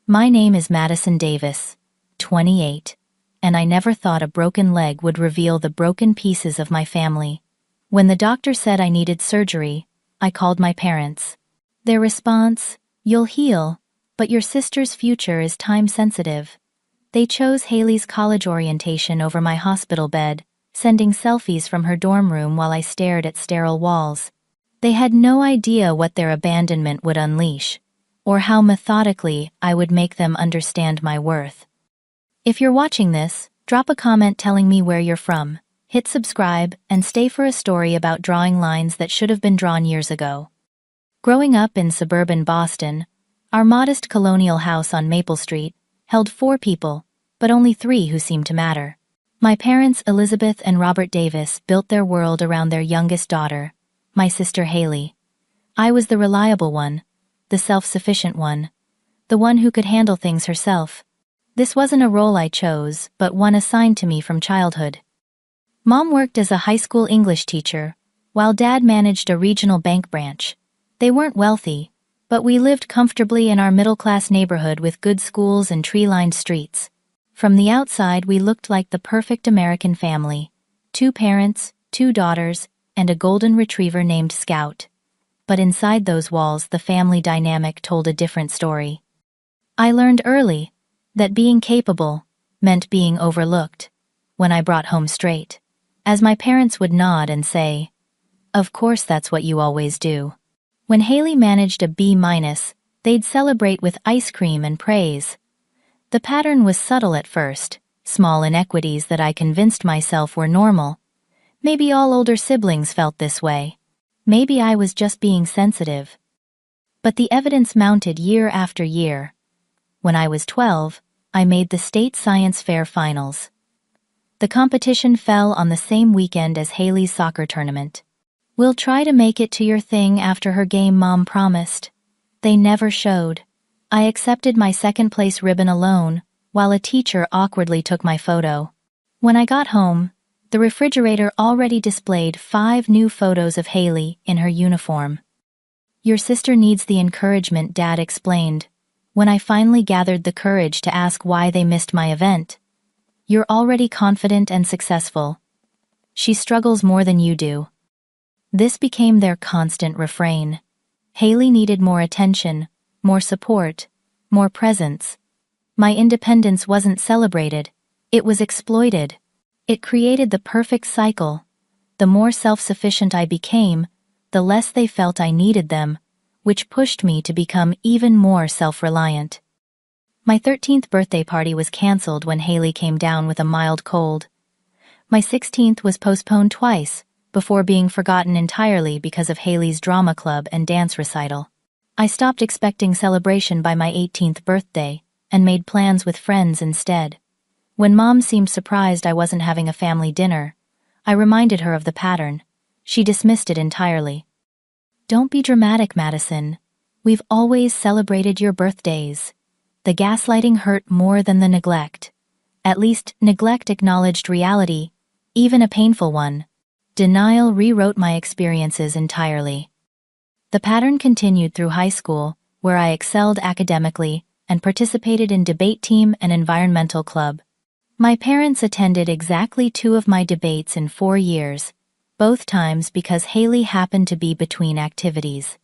My name is Madison Davis, 28, and I never thought a broken leg would reveal the broken pieces of my family. When the doctor said I needed surgery, I called my parents. Their response, "You'll heal, but your sister's future is time-sensitive." They chose Haley's college orientation over my hospital bed, sending selfies from her dorm room while I stared at sterile walls. They had no idea what their abandonment would unleash, or how methodically I would make them understand my worth. If you're watching this, drop a comment telling me where you're from, hit subscribe, and stay for a story about drawing lines that should have been drawn years ago. Growing up in suburban Boston, our modest colonial house on Maple Street held 4 people, but only 3 who seemed to matter. My parents, Elizabeth and Robert Davis, built their world around their youngest daughter, my sister Haley. I was the reliable one, the self-sufficient one, the one who could handle things herself. This wasn't a role I chose, but one assigned to me from childhood. Mom worked as a high school English teacher, while Dad managed a regional bank branch. They weren't wealthy, but we lived comfortably in our middle-class neighborhood with good schools and tree-lined streets. From the outside, we looked like the perfect American family: 2 parents, 2 daughters, and a golden retriever named Scout. But inside those walls, the family dynamic told a different story. I learned early that being capable meant being overlooked when I brought home straight, as my parents would nod and say, "Of course that's what you always do." When Haley managed a B-, they'd celebrate with ice cream and praise. The pattern was subtle at first, small inequities that I convinced myself were normal. Maybe all older siblings felt this way. Maybe I was just being sensitive. But the evidence mounted year after year. When I was 12, I made the state science fair finals. The competition fell on the same weekend as Haley's soccer tournament. "We'll try to make it to your thing after her game," Mom promised. They never showed. I accepted my second-place ribbon alone, while a teacher awkwardly took my photo. When I got home, the refrigerator already displayed 5 new photos of Haley in her uniform. "Your sister needs the encouragement," Dad explained, when I finally gathered the courage to ask why they missed my event. "You're already confident and successful. She struggles more than you do." This became their constant refrain. Haley needed more attention, more support, more presence. My independence wasn't celebrated, it was exploited. It created the perfect cycle. The more self-sufficient I became, the less they felt I needed them, which pushed me to become even more self-reliant. My 13th birthday party was canceled when Haley came down with a mild cold. My 16th was postponed twice, before being forgotten entirely because of Haley's drama club and dance recital. I stopped expecting celebration by my 18th birthday, and made plans with friends instead. When Mom seemed surprised I wasn't having a family dinner, I reminded her of the pattern. She dismissed it entirely. "Don't be dramatic, Madison. We've always celebrated your birthdays." The gaslighting hurt more than the neglect. At least, neglect acknowledged reality, even a painful one. Denial rewrote my experiences entirely. The pattern continued through high school, where I excelled academically and participated in debate team and environmental club. My parents attended exactly 2 of my debates in 4 years, both times because Haley happened to be between activities.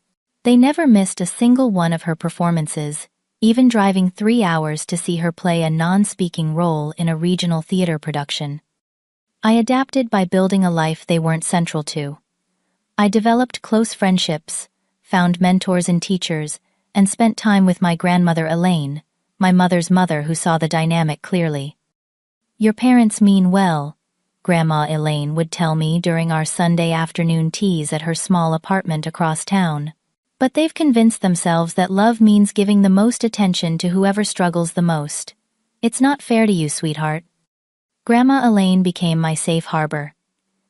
They never missed a single one of her performances, even driving 3 hours to see her play a non-speaking role in a regional theater production. I adapted by building a life they weren't central to. I developed close friendships, found mentors and teachers, and spent time with my grandmother Elaine, my mother's mother, who saw the dynamic clearly. "Your parents mean well," Grandma Elaine would tell me during our Sunday afternoon teas at her small apartment across town. "But they've convinced themselves that love means giving the most attention to whoever struggles the most. It's not fair to you, sweetheart." Grandma Elaine became my safe harbor.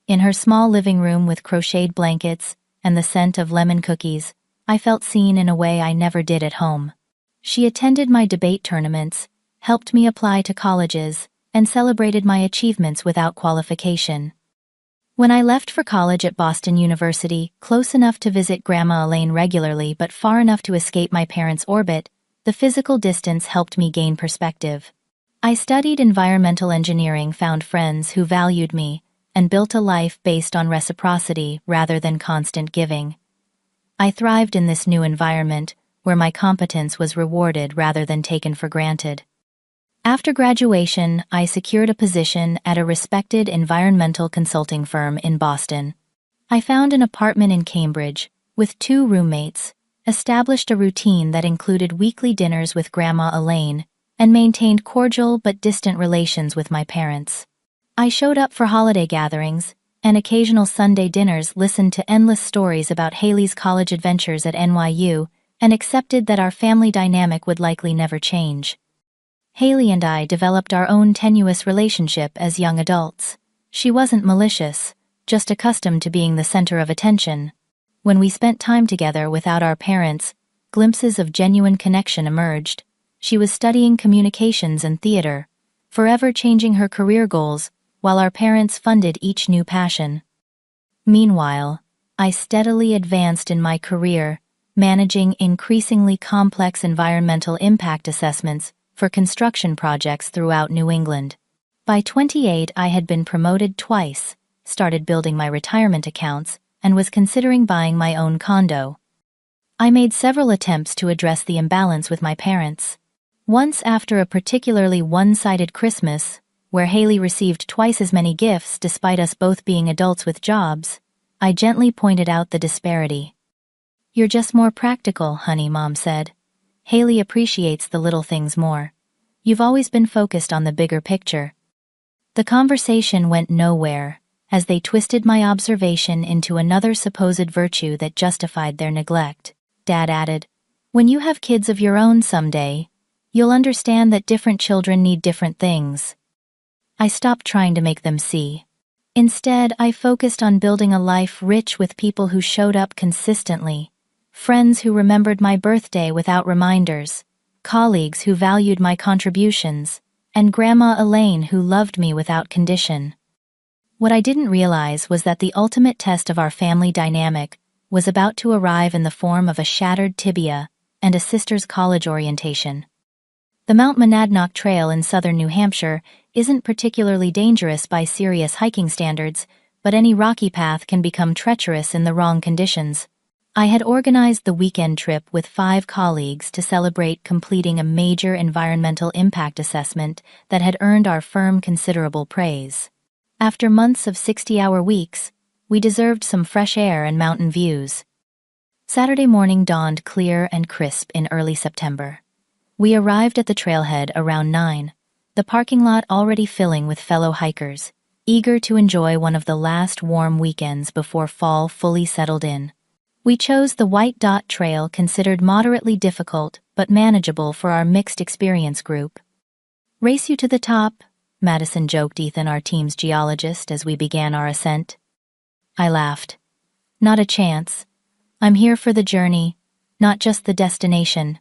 In her small living room with crocheted blankets and the scent of lemon cookies, I felt seen in a way I never did at home. She attended my debate tournaments, helped me apply to colleges, and celebrated my achievements without qualification. When I left for college at Boston University, close enough to visit Grandma Elaine regularly but far enough to escape my parents' orbit, The physical distance helped me gain perspective. I studied environmental engineering, found friends who valued me, and built a life based on reciprocity rather than constant giving. I thrived in this new environment, where my competence was rewarded rather than taken for granted. After graduation, I secured a position at a respected environmental consulting firm in Boston. I found an apartment in Cambridge, with 2 roommates, established a routine that included weekly dinners with Grandma Elaine, and maintained cordial but distant relations with my parents. I showed up for holiday gatherings and occasional Sunday dinners, listened to endless stories about Haley's college adventures at NYU, and accepted that our family dynamic would likely never change. Haley and I developed our own tenuous relationship as young adults. She wasn't malicious, just accustomed to being the center of attention. When we spent time together without our parents, glimpses of genuine connection emerged. She was studying communications and theater, forever changing her career goals, while our parents funded each new passion. Meanwhile, I steadily advanced in my career, managing increasingly complex environmental impact assessments for construction projects throughout New England. By 28, I had been promoted twice, started building my retirement accounts, and was considering buying my own condo. I made several attempts to address the imbalance with my parents. Once, after a particularly one-sided Christmas, where Haley received twice as many gifts despite us both being adults with jobs, I gently pointed out the disparity. "You're just more practical, honey," Mom said. "Haley appreciates the little things more. You've always been focused on the bigger picture." The conversation went nowhere, as they twisted my observation into another supposed virtue that justified their neglect. Dad added, "When you have kids of your own someday, you'll understand that different children need different things." I stopped trying to make them see. Instead, I focused on building a life rich with people who showed up consistently, friends who remembered my birthday without reminders, colleagues who valued my contributions, and Grandma Elaine who loved me without condition. What I didn't realize was that the ultimate test of our family dynamic was about to arrive in the form of a shattered tibia and a sister's college orientation. The Mount Monadnock Trail in southern New Hampshire isn't particularly dangerous by serious hiking standards, but any rocky path can become treacherous in the wrong conditions. I had organized the weekend trip with 5 colleagues to celebrate completing a major environmental impact assessment that had earned our firm considerable praise. After months of 60-hour weeks, we deserved some fresh air and mountain views. Saturday morning dawned clear and crisp in early September. We arrived at the trailhead around 9, the parking lot already filling with fellow hikers, eager to enjoy one of the last warm weekends before fall fully settled in. We chose the White Dot Trail, considered moderately difficult but manageable for our mixed experience group. "Race you to the top," Madison joked Ethan, our team's geologist, as we began our ascent. I laughed. "Not a chance. I'm here for the journey, not just the destination."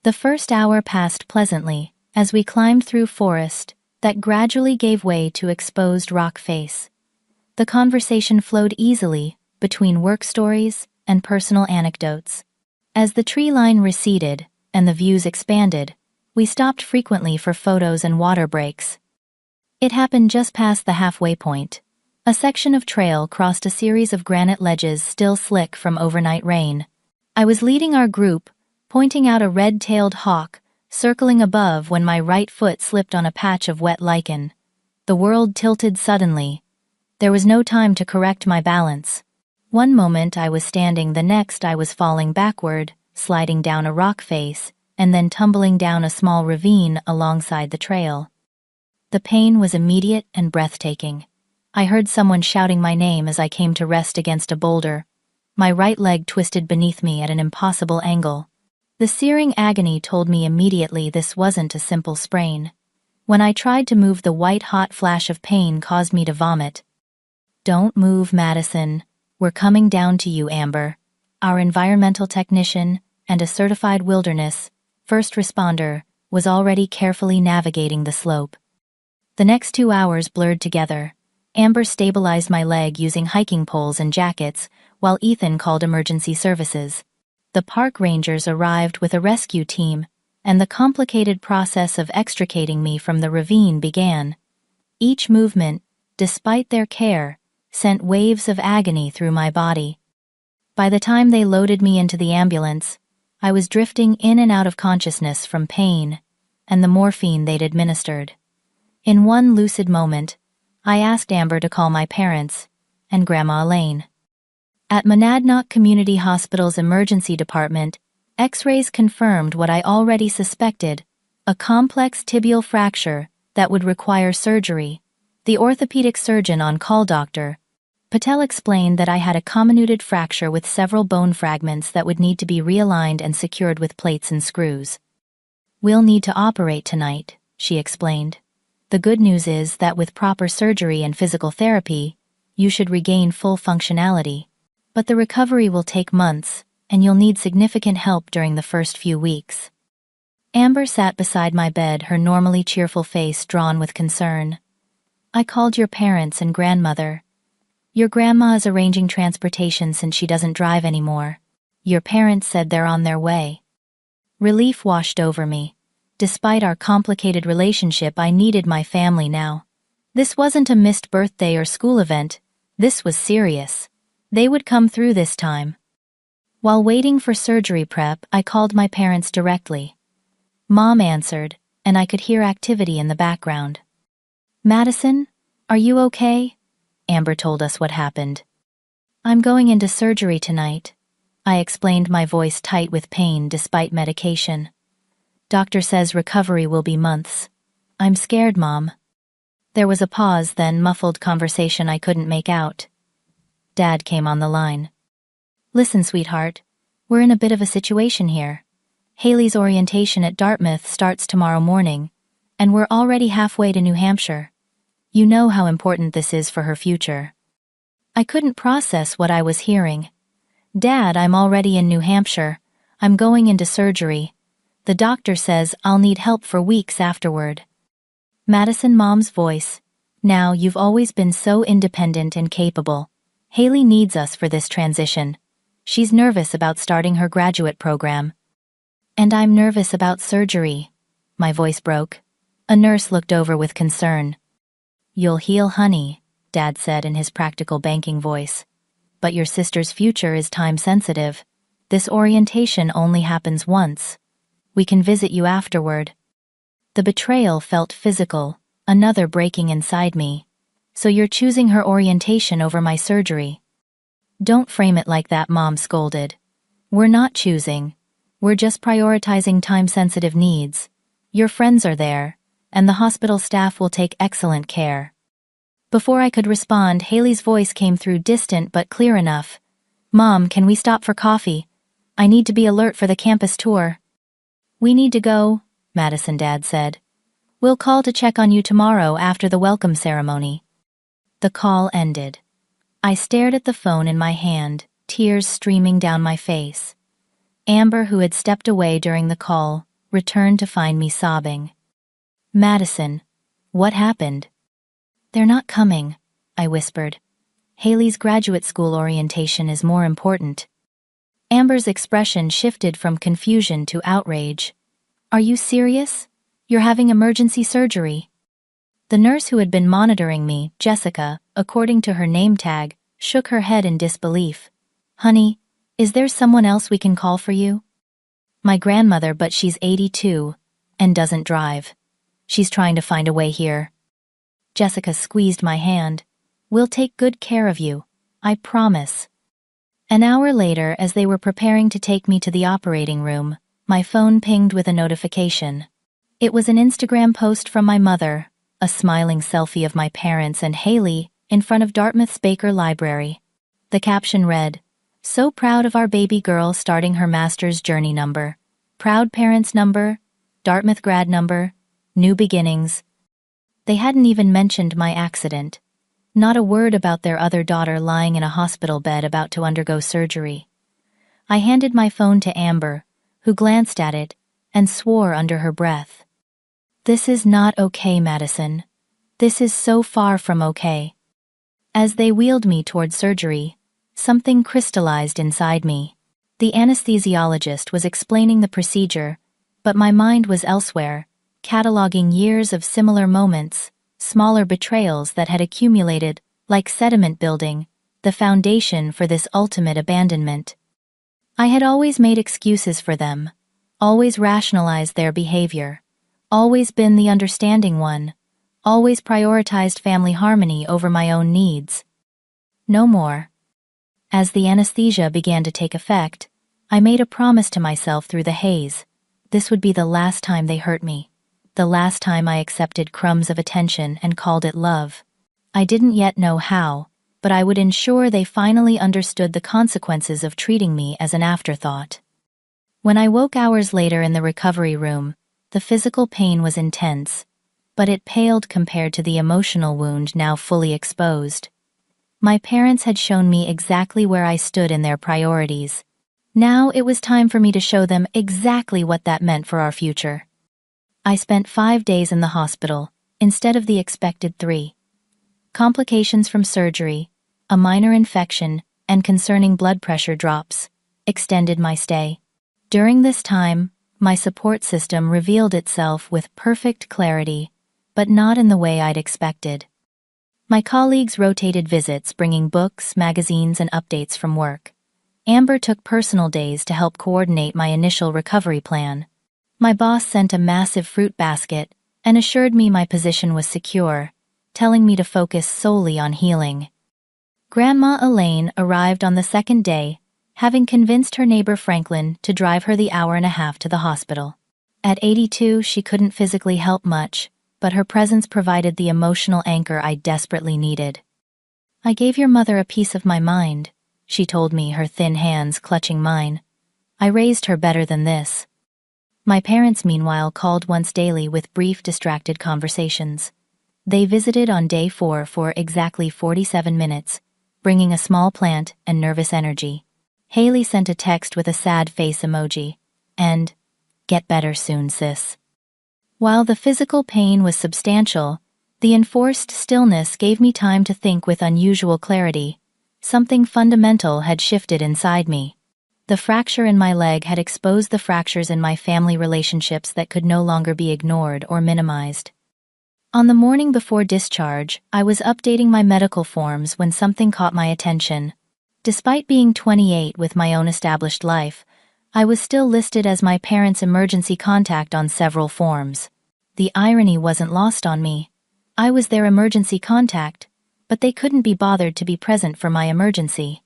The first hour passed pleasantly as we climbed through forest that gradually gave way to exposed rock face. The conversation flowed easily between work stories and personal anecdotes. As the tree line receded and the views expanded, we stopped frequently for photos and water breaks. It happened just past the halfway point. A section of trail crossed a series of granite ledges still slick from overnight rain. I was leading our group, pointing out a red-tailed hawk circling above when my right foot slipped on a patch of wet lichen. The world tilted suddenly. There was no time to correct my balance. One moment I was standing, the next I was falling backward, sliding down a rock face, and then tumbling down a small ravine alongside the trail. The pain was immediate and breathtaking. I heard someone shouting my name as I came to rest against a boulder. My right leg twisted beneath me at an impossible angle. The searing agony told me immediately this wasn't a simple sprain. When I tried to move, the white-hot flash of pain caused me to vomit. "Don't move, Madison. We're coming down to you," Amber, our environmental technician and a certified wilderness first responder, was already carefully navigating the slope. The next 2 hours blurred together. Amber stabilized my leg using hiking poles and jackets, while Ethan called emergency services. The park rangers arrived with a rescue team, and the complicated process of extricating me from the ravine began. Each movement, despite their care, sent waves of agony through my body. By the time they loaded me into the ambulance, I was drifting in and out of consciousness from pain and the morphine they'd administered. In one lucid moment, I asked Amber to call my parents and Grandma Elaine. At Monadnock Community Hospital's emergency department, X-rays confirmed what I already suspected, a complex tibial fracture that would require surgery. The orthopedic surgeon on call, Dr. Patel, explained that I had a comminuted fracture with several bone fragments that would need to be realigned and secured with plates and screws. "We'll need to operate tonight," she explained. "The good news is that with proper surgery and physical therapy, you should regain full functionality. But the recovery will take months, and you'll need significant help during the first few weeks." Amber sat beside my bed, her normally cheerful face drawn with concern. "I called your parents and grandmother. Your grandma is arranging transportation since she doesn't drive anymore. Your parents said they're on their way." Relief washed over me. Despite our complicated relationship, I needed my family now. This wasn't a missed birthday or school event. This was serious. They would come through this time. While waiting for surgery prep, I called my parents directly. Mom answered, and I could hear activity in the background. "Madison, are you okay?" Amber told us what happened. "I'm going into surgery tonight," I explained, my voice tight with pain despite medication. "Doctor says recovery will be months. I'm scared, Mom." There was a pause, then muffled conversation I couldn't make out. Dad came on the line. "Listen, sweetheart, we're in a bit of a situation here. Haley's orientation at Dartmouth starts tomorrow morning, and we're already halfway to New Hampshire. You know how important this is for her future." I couldn't process what I was hearing. "Dad, I'm already in New Hampshire. I'm going into surgery. The doctor says I'll need help for weeks afterward." Madison, Mom's voice. "Now, you've always been so independent and capable. Haley needs us for this transition. She's nervous about starting her graduate program." "And I'm nervous about surgery." My voice broke. A nurse looked over with concern. "You'll heal, honey," Dad said in his practical banking voice. "But your sister's future is time-sensitive. This orientation only happens once. We can visit you afterward." The betrayal felt physical, another breaking inside me. "So you're choosing her orientation over my surgery?" "Don't frame it like that," Mom scolded. "We're not choosing. We're just prioritizing time-sensitive needs. Your friends are there, and the hospital staff will take excellent care." Before I could respond, Haley's voice came through, distant but clear enough. "Mom, can we stop for coffee? I need to be alert for the campus tour." "We need to go," Madison, Dad said. "We'll call to check on you tomorrow after the welcome ceremony." The call ended. I stared at the phone in my hand, tears streaming down my face. Amber, who had stepped away during the call, returned to find me sobbing. "Madison, what happened?" "They're not coming," I whispered. "Haley's graduate school orientation is more important." Amber's expression shifted from confusion to outrage. "Are you serious? You're having emergency surgery?" The nurse who had been monitoring me, Jessica, according to her name tag, shook her head in disbelief. "Honey, is there someone else we can call for you?" "My grandmother, but she's 82 and doesn't drive. She's trying to find a way here." Jessica squeezed my hand. "We'll take good care of you. I promise." An hour later, as they were preparing to take me to the operating room, my phone pinged with a notification. It was an Instagram post from my mother, a smiling selfie of my parents and Haley in front of Dartmouth's Baker Library. The caption read, "So proud of our baby girl starting her master's journey number. Proud parents number, Dartmouth grad number, new beginnings." They hadn't even mentioned my accident. Not a word about their other daughter lying in a hospital bed about to undergo surgery. I handed my phone to Amber, who glanced at it and swore under her breath. "This is not okay, Madison. This is so far from okay." As they wheeled me toward surgery, something crystallized inside me. The anesthesiologist was explaining the procedure, But my mind was elsewhere, cataloging years of similar moments, smaller betrayals that had accumulated, like sediment building, the foundation for this ultimate abandonment. I had always made excuses for them, always rationalized their behavior, always been the understanding one, always prioritized family harmony over my own needs. No more. As the anesthesia began to take effect, I made a promise to myself through the haze. This would be the last time they hurt me, the last time I accepted crumbs of attention and called it love. I didn't yet know how, but I would ensure they finally understood the consequences of treating me as an afterthought. When I woke hours later in the recovery room, the physical pain was intense, but it paled compared to the emotional wound now fully exposed. My parents had shown me exactly where I stood in their priorities. Now it was time for me to show them exactly what that meant for our future. I spent 5 days in the hospital, instead of the expected 3. Complications from surgery, a minor infection, and concerning blood pressure drops extended my stay. During this time, my support system revealed itself with perfect clarity, but not in the way I'd expected. My colleagues rotated visits, bringing books, magazines, and updates from work. Amber took personal days to help coordinate my initial recovery plan. My boss sent a massive fruit basket and assured me my position was secure, telling me to focus solely on healing. Grandma Elaine arrived on the second day, having convinced her neighbor Franklin to drive her the hour and a half to the hospital. At 82, she couldn't physically help much, but her presence provided the emotional anchor I desperately needed. "I gave your mother a piece of my mind," she told me, her thin hands clutching mine. "I raised her better than this." My parents, meanwhile, called once daily with brief, distracted conversations. They visited on day 4 for exactly 47 minutes, bringing a small plant and nervous energy. Haley sent a text with a sad face emoji, and, "Get better soon, sis." While the physical pain was substantial, the enforced stillness gave me time to think with unusual clarity. Something fundamental had shifted inside me. The fracture in my leg had exposed the fractures in my family relationships that could no longer be ignored or minimized. On the morning before discharge, I was updating my medical forms when something caught my attention. Despite being 28 with my own established life, I was still listed as my parents' emergency contact on several forms. The irony wasn't lost on me. I was their emergency contact, but they couldn't be bothered to be present for my emergency.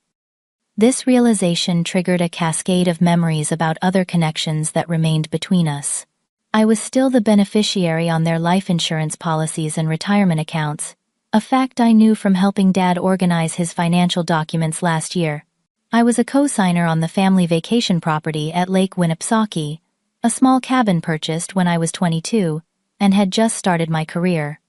This realization triggered a cascade of memories about other connections that remained between us. I was still the beneficiary on their life insurance policies and retirement accounts, a fact I knew from helping Dad organize his financial documents last year. I was a co-signer on the family vacation property at Lake Winnipesaukee, a small cabin purchased when I was 22, and had just started my career.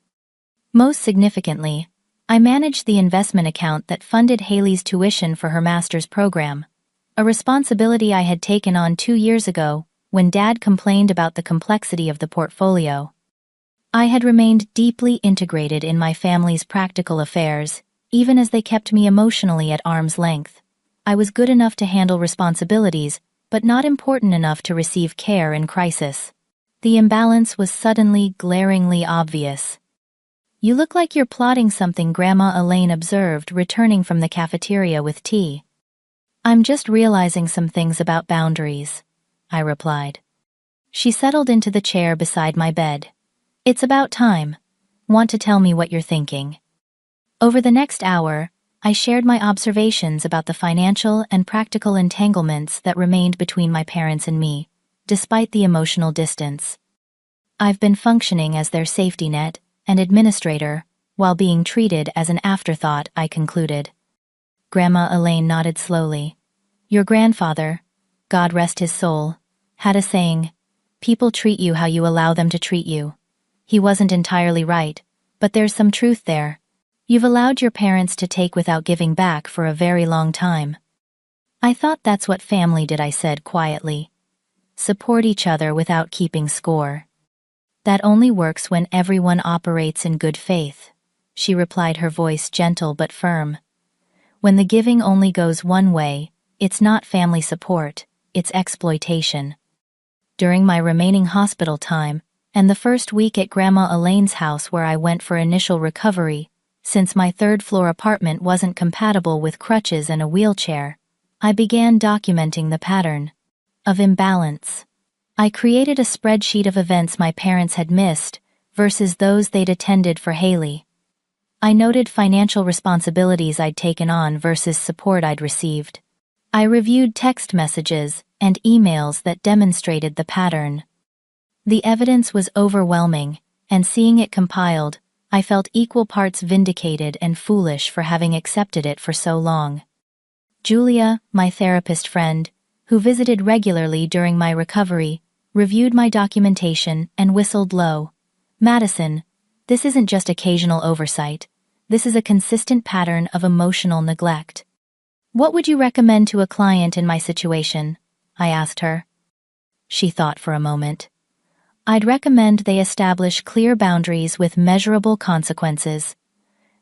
Most significantly, I managed the investment account that funded Haley's tuition for her master's program, a responsibility I had taken on 2 years ago when Dad complained about the complexity of the portfolio. I had remained deeply integrated in my family's practical affairs, even as they kept me emotionally at arm's length. I was good enough to handle responsibilities, but not important enough to receive care in crisis. The imbalance was suddenly, glaringly obvious. "You look like you're plotting something," Grandma Elaine observed, returning from the cafeteria with tea. "I'm just realizing some things about boundaries," I replied. She settled into the chair beside my bed. "It's about time. Want to tell me what you're thinking?" Over the next hour, I shared my observations about the financial and practical entanglements that remained between my parents and me, despite the emotional distance. "I've been functioning as their safety net and administrator, while being treated as an afterthought," I concluded. Grandma Elaine nodded slowly. "Your grandfather, God rest his soul, had a saying, 'People treat you how you allow them to treat you.' He wasn't entirely right, but there's some truth there. You've allowed your parents to take without giving back for a very long time." "I thought that's what family did," I said quietly. "Support each other without keeping score." "That only works when everyone operates in good faith," she replied, her voice gentle but firm. "When the giving only goes one way, it's not family support, it's exploitation." during my remaining hospital time, and the first week at Grandma Elaine's house where I went for initial recovery, since my third-floor apartment wasn't compatible with crutches and a wheelchair, I began documenting the pattern of imbalance. I created a spreadsheet of events my parents had missed versus those they'd attended for Haley. I noted financial responsibilities I'd taken on versus support I'd received. I reviewed text messages and emails that demonstrated the pattern. The evidence was overwhelming, and seeing it compiled, I felt equal parts vindicated and foolish for having accepted it for so long. Julia, my therapist friend, who visited regularly during my recovery, reviewed my documentation and whistled low. "Madison, this isn't just occasional oversight. This is a consistent pattern of emotional neglect." "What would you recommend to a client in my situation?" I asked her. She thought for a moment. "I'd recommend they establish clear boundaries with measurable consequences.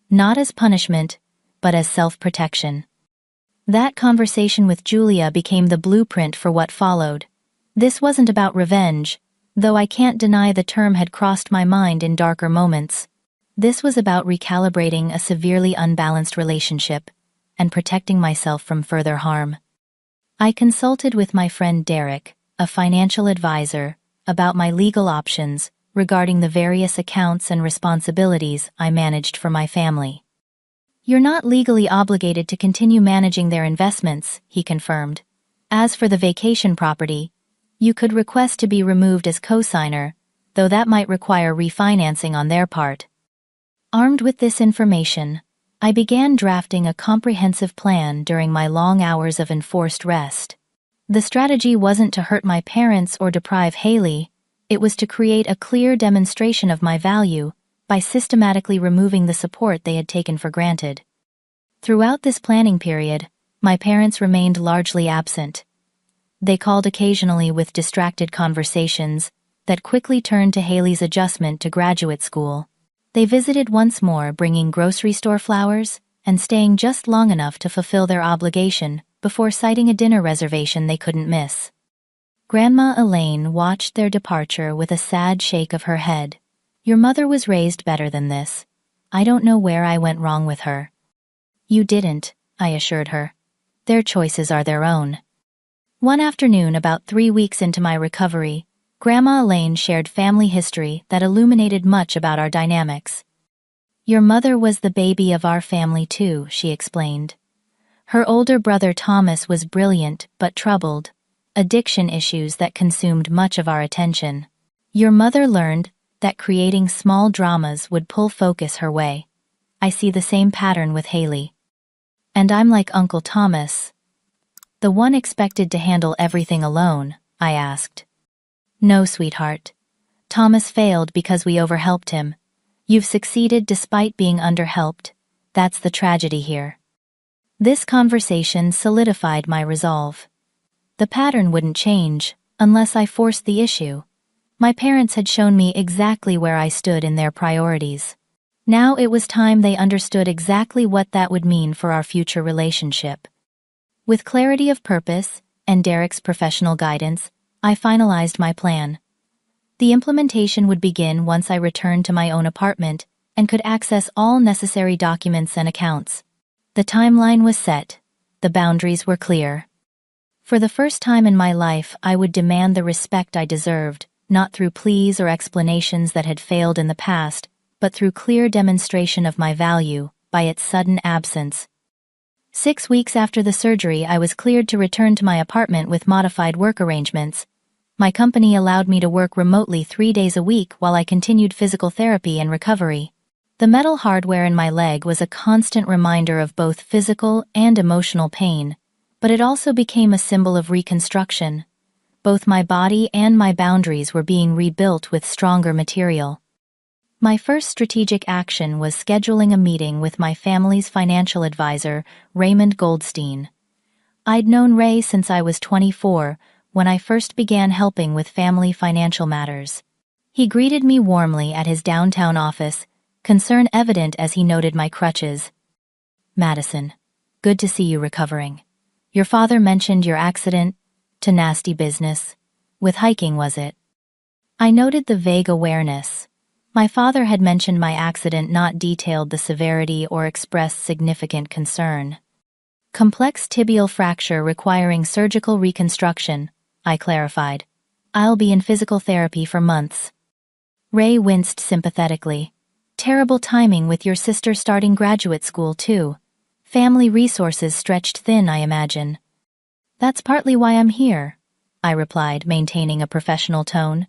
Not as punishment, but as self-protection." That conversation with Julia became the blueprint for what followed. This wasn't about revenge, though I can't deny the term had crossed my mind in darker moments. This was about recalibrating a severely unbalanced relationship and protecting myself from further harm. I consulted with my friend Derek, a financial advisor, about my legal options regarding the various accounts and responsibilities I managed for my family. "You're not legally obligated to continue managing their investments," he confirmed. "As for the vacation property, you could request to be removed as cosigner, though that might require refinancing on their part." Armed with this information, I began drafting a comprehensive plan during my long hours of enforced rest. The strategy wasn't to hurt my parents or deprive Haley, it was to create a clear demonstration of my value by systematically removing the support they had taken for granted. Throughout this planning period, my parents remained largely absent. They called occasionally with distracted conversations that quickly turned to Haley's adjustment to graduate school. They visited once more, bringing grocery store flowers and staying just long enough to fulfill their obligation before citing a dinner reservation they couldn't miss. Grandma Elaine watched their departure with a sad shake of her head. "Your mother was raised better than this. I don't know where I went wrong with her." "You didn't," I assured her. "Their choices are their own." One afternoon, about 3 weeks into my recovery, Grandma Elaine shared family history that illuminated much about our dynamics. "Your mother was the baby of our family too," she explained. "Her older brother Thomas was brilliant but troubled, addiction issues that consumed much of our attention. Your mother learned that creating small dramas would pull focus her way. I see the same pattern with Haley. And I'm like Uncle Thomas. The one expected to handle everything alone," I asked. "No, sweetheart. Thomas failed because we overhelped him. You've succeeded despite being underhelped. That's the tragedy here." This conversation solidified my resolve. The pattern wouldn't change unless I forced the issue. My parents had shown me exactly where I stood in their priorities. Now it was time they understood exactly what that would mean for our future relationship. With clarity of purpose and Derek's professional guidance, I finalized my plan. The implementation would begin once I returned to my own apartment and could access all necessary documents and accounts. The timeline was set. The boundaries were clear. For the first time in my life, I would demand the respect I deserved, not through pleas or explanations that had failed in the past, but through clear demonstration of my value by its sudden absence. 6 weeks after the surgery, I was cleared to return to my apartment with modified work arrangements. My company allowed me to work remotely 3 days a week while I continued physical therapy and recovery. The metal hardware in my leg was a constant reminder of both physical and emotional pain, but it also became a symbol of reconstruction. Both my body and my boundaries were being rebuilt with stronger material. My first strategic action was scheduling a meeting with my family's financial advisor, Raymond Goldstein. I'd known Ray since I was 24, when I first began helping with family financial matters. He greeted me warmly at his downtown office, concern evident as he noted my crutches. "Madison, good to see you recovering. Your father mentioned your accident to nasty business. With hiking, was it? I noted the vague awareness. My father had mentioned my accident, not detailed the severity or expressed significant concern. Complex tibial fracture requiring surgical reconstruction, I clarified. I'll be in physical therapy for months. Ray winced sympathetically. Terrible timing with your sister starting graduate school, too. Family resources stretched thin, I imagine. That's partly why I'm here, I replied, maintaining a professional tone.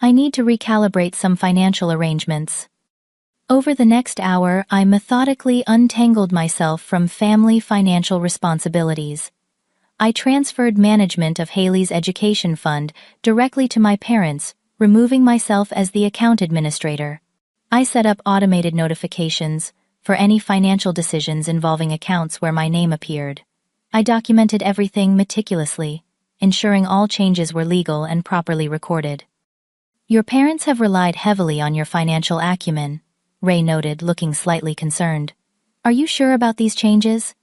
I need to recalibrate some financial arrangements. Over the next hour, I methodically untangled myself from family financial responsibilities. I transferred management of Haley's education fund directly to my parents, removing myself as the account administrator. I set up automated notifications for any financial decisions involving accounts where my name appeared. I documented everything meticulously, ensuring all changes were legal and properly recorded. Your parents have relied heavily on your financial acumen, Ray noted, looking slightly concerned. Are you sure about these changes?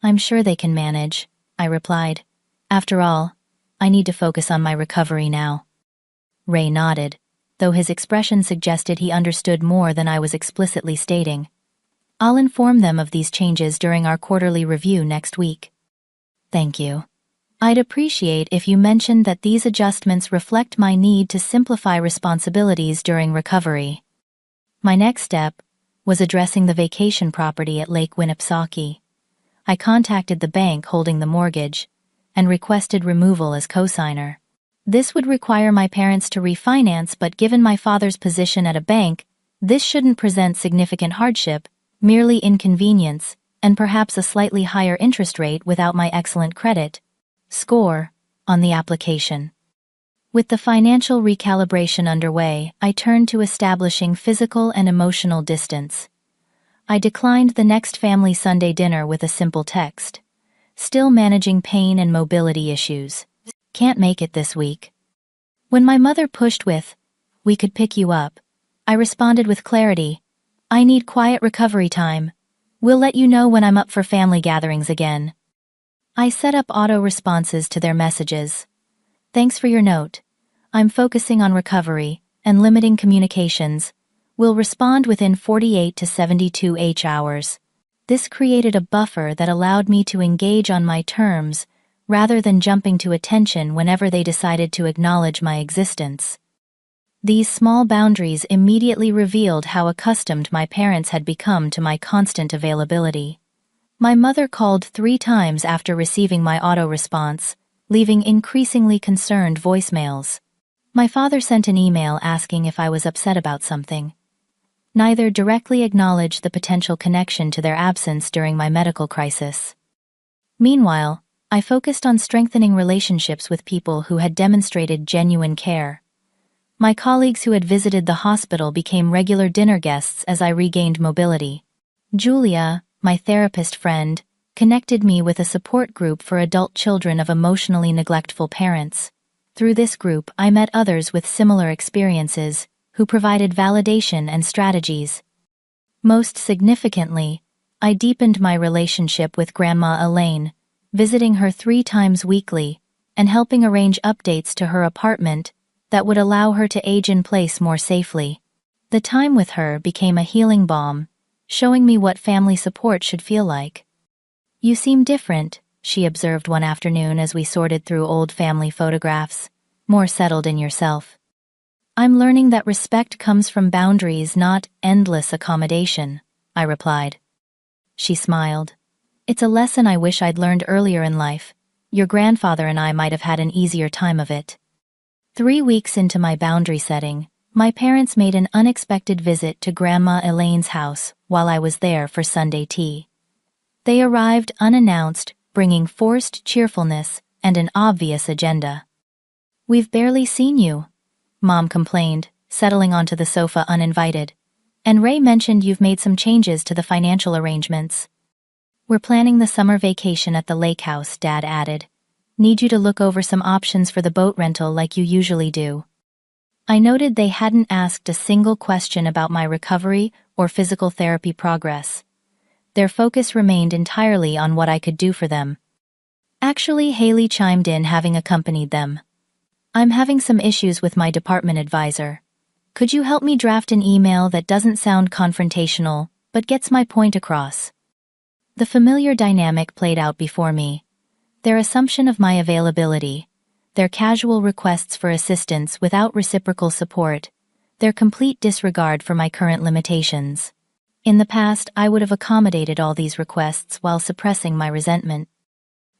I'm sure they can manage, I replied. After all, I need to focus on my recovery now. Ray nodded, though his expression suggested he understood more than I was explicitly stating. I'll inform them of these changes during our quarterly review next week. Thank you. I'd appreciate if you mentioned that these adjustments reflect my need to simplify responsibilities during recovery. My next step was addressing the vacation property at Lake Winnipesaukee. I contacted the bank holding the mortgage and requested removal as cosigner. This would require my parents to refinance, but given my father's position at a bank, this shouldn't present significant hardship, merely inconvenience, and perhaps a slightly higher interest rate without my excellent credit score on the application. With the financial recalibration underway, I turned to establishing physical and emotional distance. I declined the next family Sunday dinner with a simple text. Still managing pain and mobility issues. Can't make it this week. When my mother pushed with, "We could pick you up," I responded with clarity. I need quiet recovery time. We'll let you know when I'm up for family gatherings again. I set up auto responses to their messages. Thanks for your note. I'm focusing on recovery and limiting communications. We'll respond within 48 to 72 hours. This created a buffer that allowed me to engage on my terms rather than jumping to attention whenever they decided to acknowledge my existence. These small boundaries immediately revealed how accustomed my parents had become to my constant availability. My mother called 3 times after receiving my auto-response, leaving increasingly concerned voicemails. My father sent an email asking if I was upset about something. Neither directly acknowledged the potential connection to their absence during my medical crisis. Meanwhile, I focused on strengthening relationships with people who had demonstrated genuine care. My colleagues who had visited the hospital became regular dinner guests as I regained mobility. Julia, my therapist friend, connected me with a support group for adult children of emotionally neglectful parents. Through this group, I met others with similar experiences, who provided validation and strategies. Most significantly, I deepened my relationship with Grandma Elaine, visiting her 3 times weekly, and helping arrange updates to her apartment that would allow her to age in place more safely. The time with her became a healing balm, showing me what family support should feel like. You seem different, she observed one afternoon as we sorted through old family photographs, more settled in yourself. I'm learning that respect comes from boundaries, not endless accommodation, I replied. She smiled. It's a lesson I wish I'd learned earlier in life. Your grandfather and I might have had an easier time of it. 3 weeks into my boundary setting, my parents made an unexpected visit to Grandma Elaine's house while I was there for Sunday tea. They arrived unannounced, bringing forced cheerfulness and an obvious agenda. We've barely seen you, Mom complained, settling onto the sofa uninvited. And Ray mentioned you've made some changes to the financial arrangements. We're planning the summer vacation at the lake house, Dad added. Need you to look over some options for the boat rental like you usually do. I noted they hadn't asked a single question about my recovery or physical therapy progress. Their focus remained entirely on what I could do for them. Actually, Haley chimed in, having accompanied them. I'm having some issues with my department advisor. Could you help me draft an email that doesn't sound confrontational, but gets my point across? The familiar dynamic played out before me. Their assumption of my availability, their casual requests for assistance without reciprocal support, their complete disregard for my current limitations. In the past, I would have accommodated all these requests while suppressing my resentment.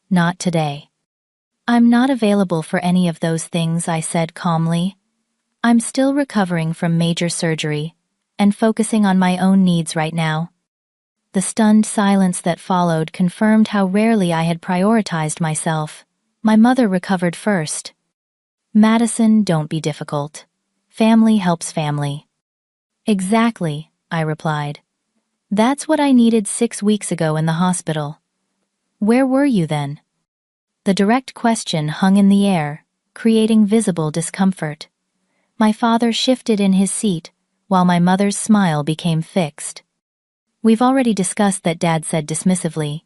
Not today. I'm not available for any of those things, I said calmly. I'm still recovering from major surgery and focusing on my own needs right now. The stunned silence that followed confirmed how rarely I had prioritized myself. My mother recovered first. Madison, don't be difficult. Family helps family. Exactly, I replied. That's what I needed 6 weeks ago in the hospital. Where were you then? The direct question hung in the air, creating visible discomfort. My father shifted in his seat, while my mother's smile became fixed. We've already discussed that, Dad said dismissively.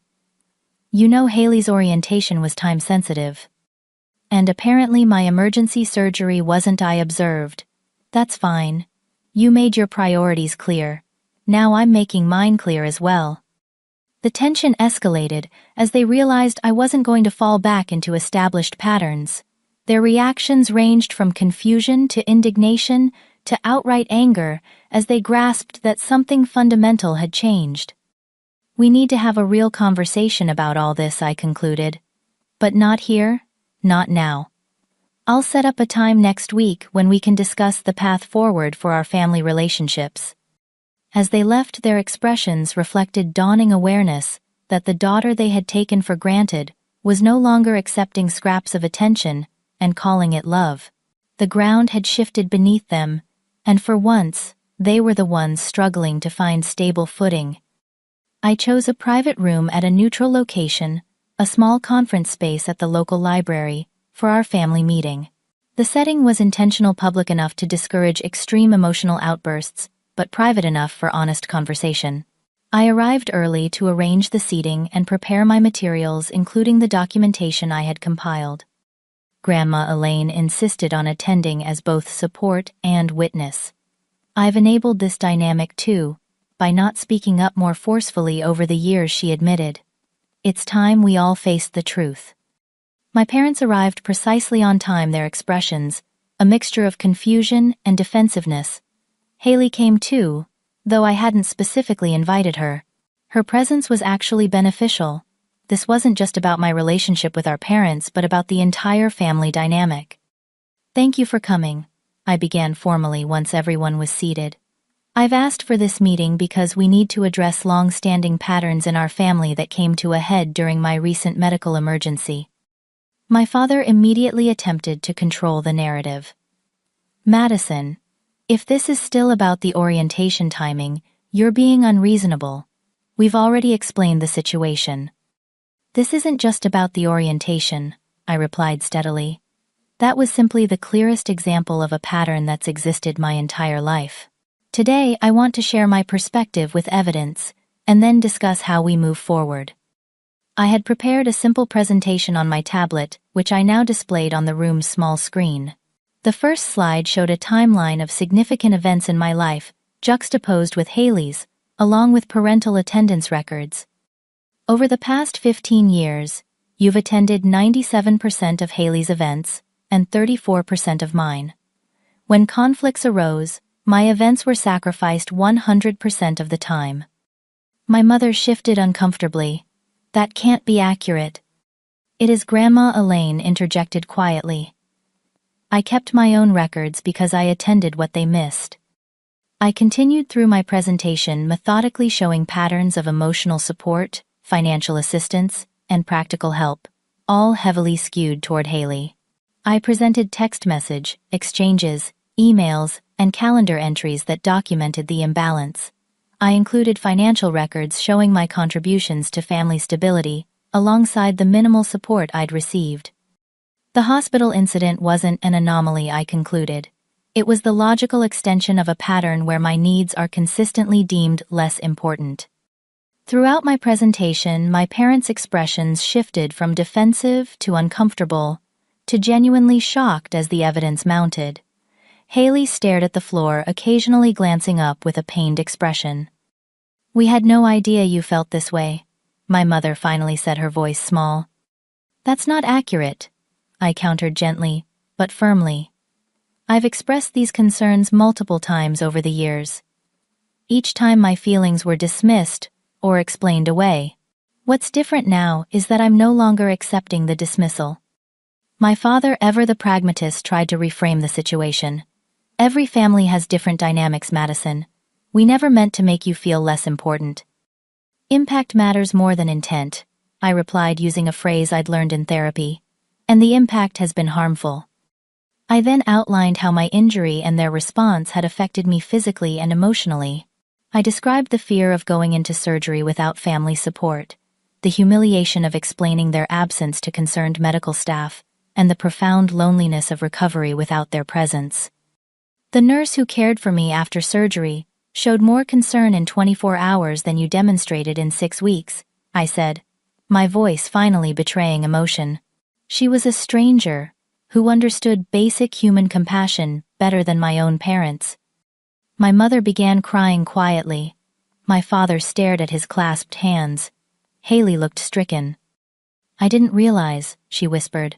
You know Haley's orientation was time-sensitive. And apparently my emergency surgery wasn't. I observed. That's fine. You made your priorities clear. Now I'm making mine clear as well. The tension escalated as they realized I wasn't going to fall back into established patterns. Their reactions ranged from confusion to indignation to outright anger as they grasped that something fundamental had changed. We need to have a real conversation about all this, I concluded. But not here, not now. I'll set up a time next week when we can discuss the path forward for our family relationships. As they left, their expressions reflected dawning awareness that the daughter they had taken for granted was no longer accepting scraps of attention and calling it love. The ground had shifted beneath them, and for once, they were the ones struggling to find stable footing. I chose a private room at a neutral location, a small conference space at the local library, for our family meeting. The setting was intentional, public enough to discourage extreme emotional outbursts, but private enough for honest conversation. I arrived early to arrange the seating and prepare my materials, including the documentation I had compiled. Grandma Elaine insisted on attending as both support and witness. I've enabled this dynamic too, by not speaking up more forcefully over the years, she admitted. It's time we all faced the truth. My parents arrived precisely on time, their expressions, a mixture of confusion and defensiveness. Haley came too, though I hadn't specifically invited her. Her presence was actually beneficial. This wasn't just about my relationship with our parents, but about the entire family dynamic. Thank you for coming, I began formally once everyone was seated. I've asked for this meeting because we need to address long-standing patterns in our family that came to a head during my recent medical emergency. My father immediately attempted to control the narrative. Madison, if this is still about the orientation timing, you're being unreasonable. We've already explained the situation. This isn't just about the orientation, I replied steadily. That was simply the clearest example of a pattern that's existed my entire life. Today, I want to share my perspective with evidence, and then discuss how we move forward. I had prepared a simple presentation on my tablet, which I now displayed on the room's small screen. The first slide showed a timeline of significant events in my life, juxtaposed with Haley's, along with parental attendance records. Over the past 15 years, you've attended 97% of Haley's events and 34% of mine. When conflicts arose, my events were sacrificed 100% of the time. My mother shifted uncomfortably. That can't be accurate. It is, Grandma Elaine interjected quietly. I kept my own records because I attended what they missed. I continued through my presentation, methodically showing patterns of emotional support, financial assistance, and practical help, all heavily skewed toward Haley. I presented text message, exchanges, emails, and calendar entries that documented the imbalance. I included financial records showing my contributions to family stability, alongside the minimal support I'd received. The hospital incident wasn't an anomaly, I concluded. It was the logical extension of a pattern where my needs are consistently deemed less important. Throughout my presentation, my parents' expressions shifted from defensive to uncomfortable, to genuinely shocked as the evidence mounted. Haley stared at the floor, occasionally glancing up with a pained expression. "We had no idea you felt this way," my mother finally said, her voice small. "That's not accurate," I countered gently, but firmly. "I've expressed these concerns multiple times over the years. Each time my feelings were dismissed or explained away. What's different now is that I'm no longer accepting the dismissal." My father, ever the pragmatist, tried to reframe the situation. "Every family has different dynamics, Madison. We never meant to make you feel less important." "Impact matters more than intent," I replied using a phrase I'd learned in therapy. "And the impact has been harmful." I then outlined how my injury and their response had affected me physically and emotionally. I described the fear of going into surgery without family support, the humiliation of explaining their absence to concerned medical staff, and the profound loneliness of recovery without their presence. "The nurse who cared for me after surgery showed more concern in 24 hours than you demonstrated in 6 weeks, I said, my voice finally betraying emotion. "She was a stranger who understood basic human compassion better than my own parents." My mother began crying quietly. My father stared at his clasped hands. Haley looked stricken. "I didn't realize," she whispered.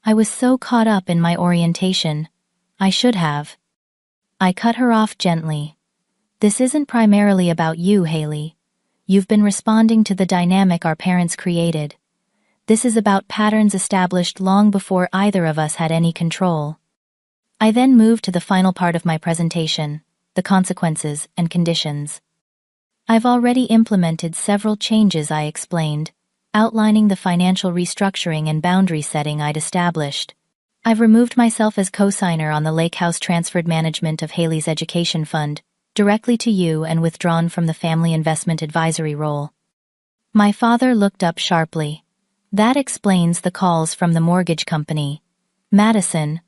"I was so caught up in my orientation. I should have." I cut her off gently. "This isn't primarily about you, Haley. You've been responding to the dynamic our parents created. This is about patterns established long before either of us had any control." I then moved to the final part of my presentation, the consequences and conditions. "I've already implemented several changes," I explained, outlining the financial restructuring and boundary setting I'd established. "I've removed myself as co-signer on the Lake House, transferred management of Haley's education fund directly to you, and withdrawn from the family investment advisory role." My father looked up sharply. "That explains the calls from the mortgage company. Madison,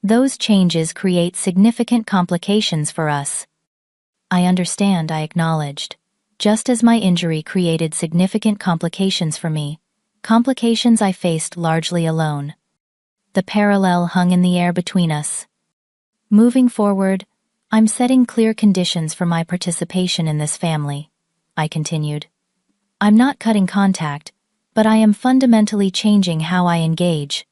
those changes create significant complications for us." "I understand," I acknowledged. "Just as my injury created significant complications for me, complications I faced largely alone." The parallel hung in the air between us. "Moving forward, I'm setting clear conditions for my participation in this family," I continued. "I'm not cutting contact, but I am fundamentally changing how I engage."